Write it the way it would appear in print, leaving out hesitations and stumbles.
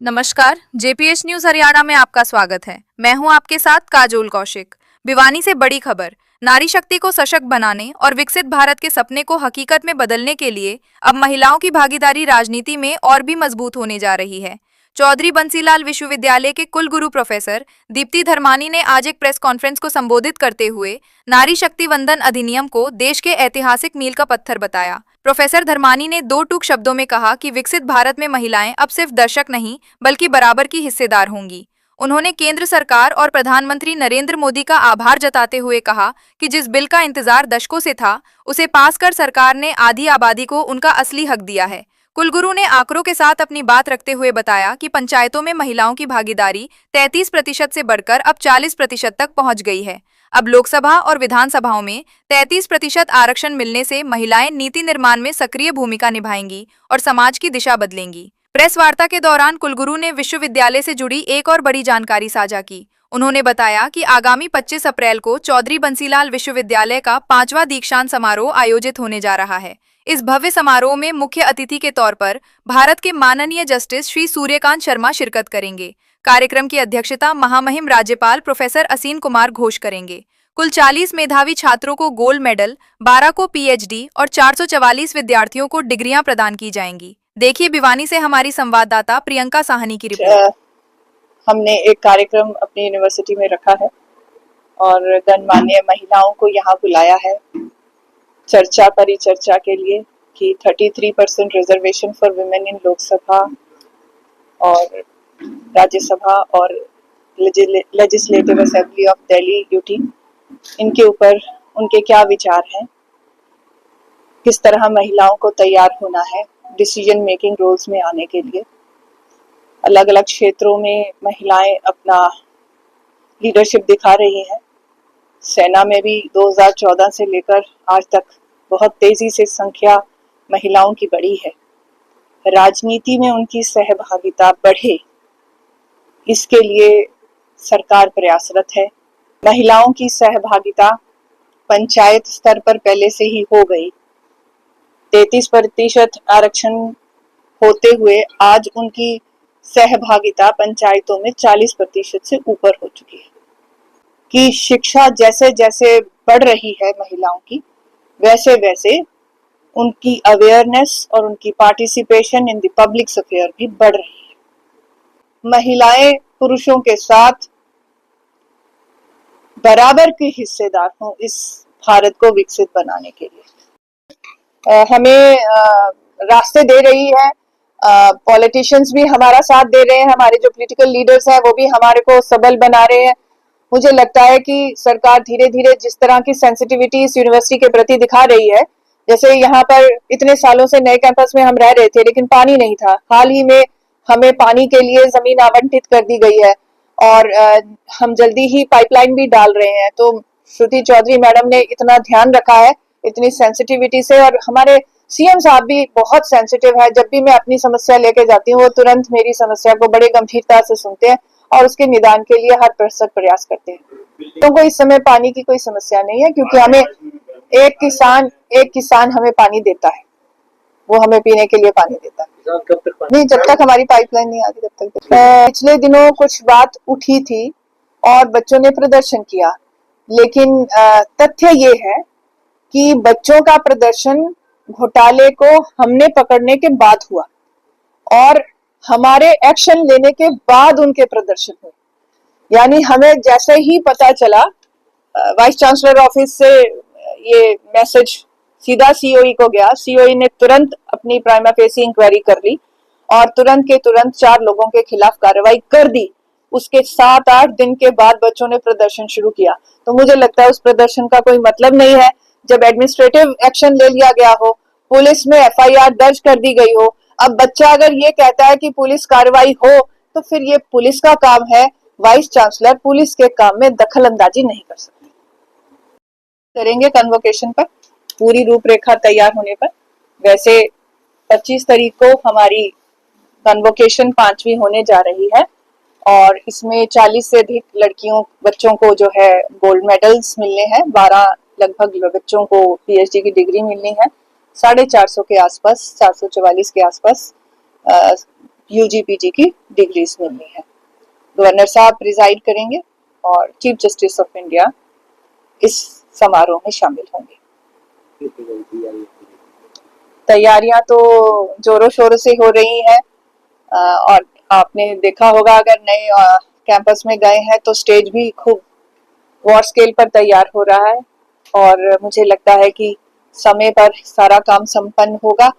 नमस्कार, JPS news Haryana में आपका स्वागत है। मैं हूं आपके साथ काजोल कौशिक। भिवानी से बड़ी खबर। नारी शक्ति को सशक्त बनाने और विकसित भारत के सपने को हकीकत में बदलने के लिए अब महिलाओं की भागीदारी राजनीति में और भी मजबूत होने जा रही है। चौधरी बंसीलाल विश्वविद्यालय के कुलगुरु प्रोफेसर दीप्ति धर्मानी ने आज एक प्रेस कॉन्फ्रेंस को संबोधित करते हुए नारी शक्ति वंदन अधिनियम को देश के ऐतिहासिक मील का पत्थर बताया। प्रोफेसर धर्मानी ने दो टूक शब्दों में कहा कि विकसित भारत में महिलाएं अब सिर्फ दर्शक नहीं बल्कि बराबर की हिस्सेदार होंगी। उन्होंने केंद्र सरकार और प्रधानमंत्री नरेंद्र मोदी का आभार जताते हुए कहा कि जिस बिल का इंतजार दशकों से था, उसे पास कर सरकार ने आधी आबादी को उनका असली हक दिया है। कुलगुरु ने आंकड़ों के साथ अपनी बात रखते हुए बताया कि पंचायतों में महिलाओं की भागीदारी 33% से बढ़कर अब 40% तक पहुंच गई है। अब लोकसभा और विधानसभाओं में 33% आरक्षण मिलने से महिलाएं नीति निर्माण में सक्रिय भूमिका निभाएंगी और समाज की दिशा बदलेंगी। प्रेस वार्ता के दौरान कुलगुरु ने विश्वविद्यालय से जुड़ी एक और बड़ी जानकारी साझा की। उन्होंने बताया कि आगामी 25 अप्रैल को चौधरी बंसीलाल विश्वविद्यालय का 5वां दीक्षांत समारोह आयोजित होने जा रहा है। इस भव्य समारोह में मुख्य अतिथि के तौर पर भारत के माननीय जस्टिस श्री सूर्यकांत शर्मा शिरकत करेंगे। कार्यक्रम की अध्यक्षता महामहिम राज्यपाल प्रोफेसर असीम कुमार घोष करेंगे। कुल 40 मेधावी छात्रों को गोल्ड मेडल, 12 को पीएचडी और 444 विद्यार्थियों को डिग्रियां प्रदान की जाएंगी। देखिए भिवानी से हमारी संवाददाता प्रियंका साहनी की रिपोर्ट। हमने एक कार्यक्रम अपनी यूनिवर्सिटी में रखा है और गणमान्य महिलाओं को यहाँ बुलाया है चर्चा परिचर्चा के लिए कि 33% reservation for women in Lok Sabha और राज्यसभा और legislative assembly of Delhi UT, इनके ऊपर उनके क्या विचार हैं, किस तरह महिलाओं को तैयार होना है डिसीजन मेकिंग रोल्स में आने के लिए। अलग अलग क्षेत्रों में महिलाएं अपना लीडरशिप दिखा रही हैं। सेना में भी 2014 से लेकर आज तक बहुत तेजी से संख्या महिलाओं की बढ़ी है। राजनीति में उनकी सहभागिता बढ़े, इसके लिए सरकार प्रयासरत है। महिलाओं की सहभागिता पंचायत स्तर पर पहले से ही हो गई। 33% आरक्षण होते हुए आज उनकी सहभागिता पंचायतों में 40% से ऊपर हो चुकी है। कि शिक्षा जैसे जैसे बढ़ रही है महिलाओं की, वैसे वैसे उनकी अवेयरनेस और उनकी participation in the public sphere भी बढ़ रही है। महिलाएं पुरुषों के साथ बराबर की हिस्सेदार हों इस भारत को विकसित बनाने के लिए। हमें रास्ते दे रही है, पॉलिटिशियंस भी हमारा साथ दे रहे हैं, हमारे जो पॉलिटिकल लीडर्स हैं वो भी हमारे को सबल बना रहे हैं। मुझे लगता है कि सरकार धीरे धीरे जिस तरह की सेंसिटिविटी इस यूनिवर्सिटी के प्रति दिखा रही है, जैसे यहाँ पर इतने सालों से नए कैंपस में हम रह रहे थे लेकिन पानी नहीं था, हाल ही में हमें पानी के लिए जमीन आवंटित कर दी गई है और हम जल्दी ही पाइपलाइन भी डाल रहे हैं। तो श्रुति चौधरी मैडम ने इतना ध्यान रखा है इतनी सेंसिटिविटी से, और हमारे सीएम साहब भी बहुत सेंसिटिव है। जब भी मैं अपनी समस्या लेके जाती हूँ वो तुरंत मेरी समस्या को बड़े गंभीरता से सुनते हैं और उसके निदान के लिए हर प्रयास करते हैं। तो इस समय पानी की कोई समस्या नहीं है क्योंकि हमें एक किसान हमें पानी देता है, वो हमें पीने के लिए पानी देता है। कब तक नहीं, जब तक हमारी पाइपलाइन नहीं आती तब तक। पिछले दिनों कुछ बात उठी थी और बच्चों ने प्रदर्शन किया, लेकिन तथ्य ये है कि बच्चों का प्रदर्शन घोटाले को हमने पकड़ने के बाद हुआ और हमारे एक्शन लेने के बाद उनके प्रदर्शन हुए। यानी हमें जैसे ही पता चला, वाइस चांसलर ऑफिस से ये मैसेज सीधा सीओई को गया, सीओई ने तुरंत अपनी प्राइमा फेसी इंक्वायरी कर ली और तुरंत के तुरंत 4 लोगों के खिलाफ कार्रवाई कर दी। उसके 7-8 दिन के बाद बच्चों ने प्रदर्शन शुरू किया। तो मुझे लगता है उस प्रदर्शन का कोई मतलब नहीं है। जब एडमिनिस्ट्रेटिव एक्शन ले लिया गया हो, पुलिस में एफआईआर दर्ज कर दी गई हो, अब बच्चा अगर ये कहता है कि पुलिस कार्रवाई हो तो फिर ये पुलिस का काम है। वाइस चांसलर पुलिस के काम में दखल अंदाजी नहीं कर सकते। करेंगे कन्वोकेशन पर, पूरी रूपरेखा तैयार होने पर। वैसे 25 तारीख को हमारी कन्वोकेशन 5वीं होने जा रही है और इसमें 40 से अधिक लड़कियों बच्चों को जो है गोल्ड मेडल्स मिलने हैं, 12 लगभग बच्चों को पीएचडी की डिग्री मिलनी है, 450 के आसपास, 444 के आसपास यूजी पीजी की डिग्रीज मिलनी है। गवर्नर साहब प्रिजाइड करेंगे और चीफ जस्टिस ऑफ इंडिया इस समारोह में शामिल होंगे। तैयारियां तो जोरों शोरों से हो रही हैं और आपने देखा होगा अगर नए कैंपस में गए हैं तो स्टेज भी खूब वॉर स्केल पर तैयार हो रहा है और मुझे लगता है कि समय पर सारा काम संपन्न होगा